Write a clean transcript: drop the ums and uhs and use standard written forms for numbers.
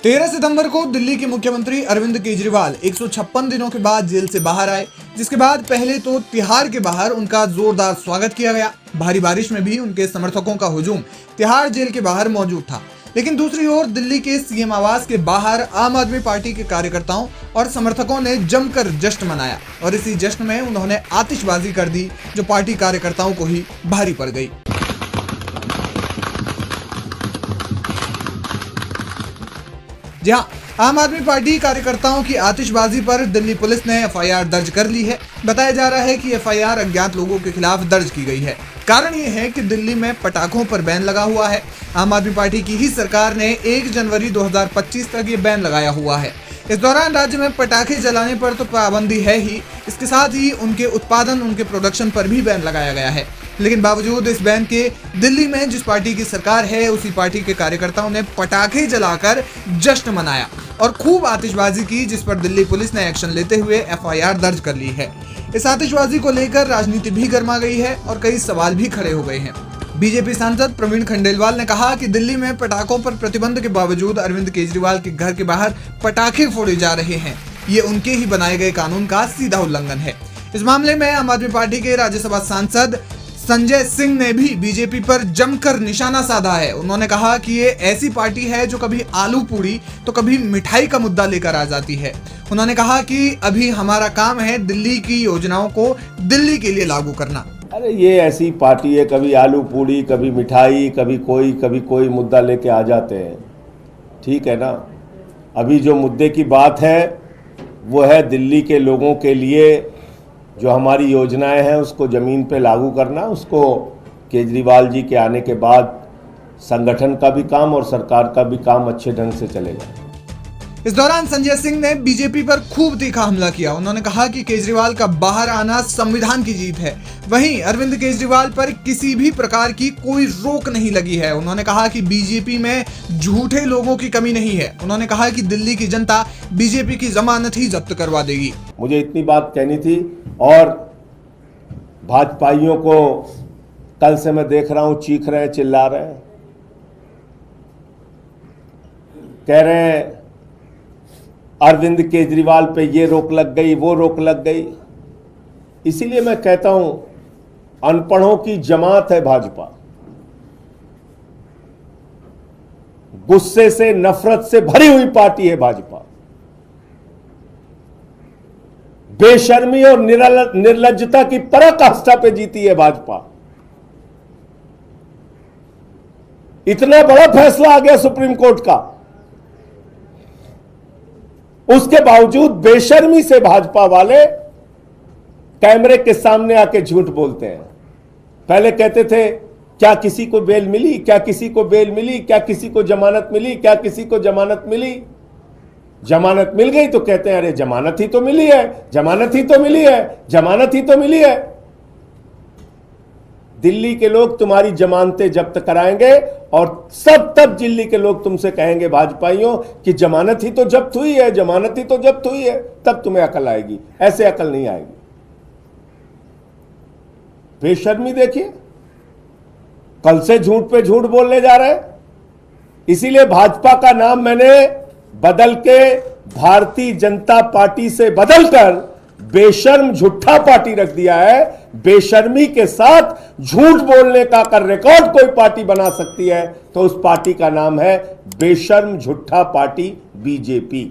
13 सितंबर को दिल्ली के मुख्यमंत्री अरविंद केजरीवाल 156 दिनों के बाद जेल से बाहर आए, जिसके बाद पहले तो तिहाड़ के बाहर उनका जोरदार स्वागत किया गया। भारी बारिश में भी उनके समर्थकों का हुजूम तिहाड़ जेल के बाहर मौजूद था। लेकिन दूसरी ओर दिल्ली के सीएम आवास के बाहर आम आदमी पार्टी के कार्यकर्ताओं और समर्थकों ने जमकर जश्न मनाया और इसी जश्न में उन्होंने आतिशबाजी कर दी, जो पार्टी कार्यकर्ताओं को ही भारी पड़ गई। जी हाँ, आम आदमी पार्टी कार्यकर्ताओं की आतिशबाजी पर दिल्ली पुलिस ने एफआईआर दर्ज कर ली है। बताया जा रहा है कि एफआईआर अज्ञात लोगों के खिलाफ दर्ज की गई है। कारण ये है कि दिल्ली में पटाखों पर बैन लगा हुआ है। आम आदमी पार्टी की ही सरकार ने 1 जनवरी 2025 तक ये बैन लगाया हुआ है। इस दौरान राज्य में पटाखे जलाने पर तो पाबंदी है ही, इसके साथ ही उनके उत्पादन, उनके प्रोडक्शन पर भी बैन लगाया गया है। लेकिन बावजूद इस बैन के दिल्ली में जिस पार्टी की सरकार है, उसी पार्टी के कार्यकर्ताओं ने पटाखे जलाकर जश्न मनाया और खूब आतिशबाजी की, जिस पर दिल्ली पुलिस ने एक्शन लेते हुए एफआईआर दर्ज कर ली है। इस आतिशबाजी को लेकर राजनीति भी गर्मा गई है और कई सवाल भी खड़े हो गए हैं। बीजेपी सांसद प्रवीण खंडेलवाल ने कहा कि दिल्ली में पटाखों पर प्रतिबंध के बावजूद अरविंद केजरीवाल के घर के बाहर पटाखे फोड़े जा रहे हैं। ये उनके ही बनाए गए कानून का सीधा उल्लंघन है। इस मामले में आम आदमी पार्टी के राज्यसभा सांसद संजय सिंह ने भी बीजेपी पर जमकर निशाना साधा है। उन्होंने कहा कि ये ऐसी पार्टी है जो कभी आलू पूरी तो कभी मिठाई का मुद्दा लेकर आ जाती है। उन्होंने कहा कि अभी हमारा काम है दिल्ली की योजनाओं को दिल्ली के लिए लागू करना। अरे ये ऐसी पार्टी है, कभी आलू पूड़ी, कभी मिठाई, कभी कोई मुद्दा लेके आ जाते हैं। ठीक है ना। अभी जो मुद्दे की बात है वो है दिल्ली के लोगों के लिए जो हमारी योजनाएं हैं उसको ज़मीन पे लागू करना। उसको केजरीवाल जी के आने के बाद संगठन का भी काम और सरकार का भी काम अच्छे ढंग से चलेगा। इस दौरान संजय सिंह ने बीजेपी पर खूब तीखा हमला किया। उन्होंने कहा कि केजरीवाल का बाहर आना संविधान की जीत है। वहीं अरविंद केजरीवाल पर किसी भी प्रकार की कोई रोक नहीं लगी है। उन्होंने कहा कि बीजेपी में झूठे लोगों की कमी नहीं है। उन्होंने कहा कि दिल्ली की जनता बीजेपी की जमानत ही जब्त करवा देगी। मुझे इतनी बात कहनी थी। और भाजपाइयों को कल से मैं देख रहा हूं चीख रहे हैं, चिल्ला रहे हैं, कह रहे हैं अरविंद केजरीवाल पे ये रोक लग गई, वो रोक लग गई। इसीलिए मैं कहता हूं अनपढ़ों की जमात है भाजपा। गुस्से से, नफरत से भरी हुई पार्टी है भाजपा। बेशर्मी और निर्लज्जता की पराकाष्ठा पे जीती है भाजपा। इतना बड़ा फैसला आ गया सुप्रीम कोर्ट का, उसके बावजूद बेशर्मी से भाजपा वाले कैमरे के सामने आके झूठ बोलते हैं। पहले कहते थे क्या किसी को बेल मिली, क्या किसी को बेल मिली, क्या किसी को जमानत मिली, क्या किसी को जमानत मिली। जमानत मिल गई तो कहते हैं अरे जमानत ही तो मिली है, जमानत ही तो मिली है, जमानत ही तो मिली है। दिल्ली के लोग तुम्हारी जमानतें जब्त कराएंगे और सब तब दिल्ली के लोग तुमसे कहेंगे भाजपाइयों कि जमानत ही तो जब्त हुई है, जमानत ही तो जब्त हुई है, तब तुम्हें अकल आएगी। ऐसे अकल नहीं आएगी। बेशर्मी देखिए, कल से झूठ पे झूठ बोलने जा रहे हैं। इसीलिए भाजपा का नाम मैंने बदल के भारतीय जनता पार्टी से बदलकर बेशर्म झूठा पार्टी रख दिया है। बेशर्मी के साथ झूठ बोलने का अगर रिकॉर्ड कोई पार्टी बना सकती है तो उस पार्टी का नाम है बेशर्म झूठा पार्टी बीजेपी।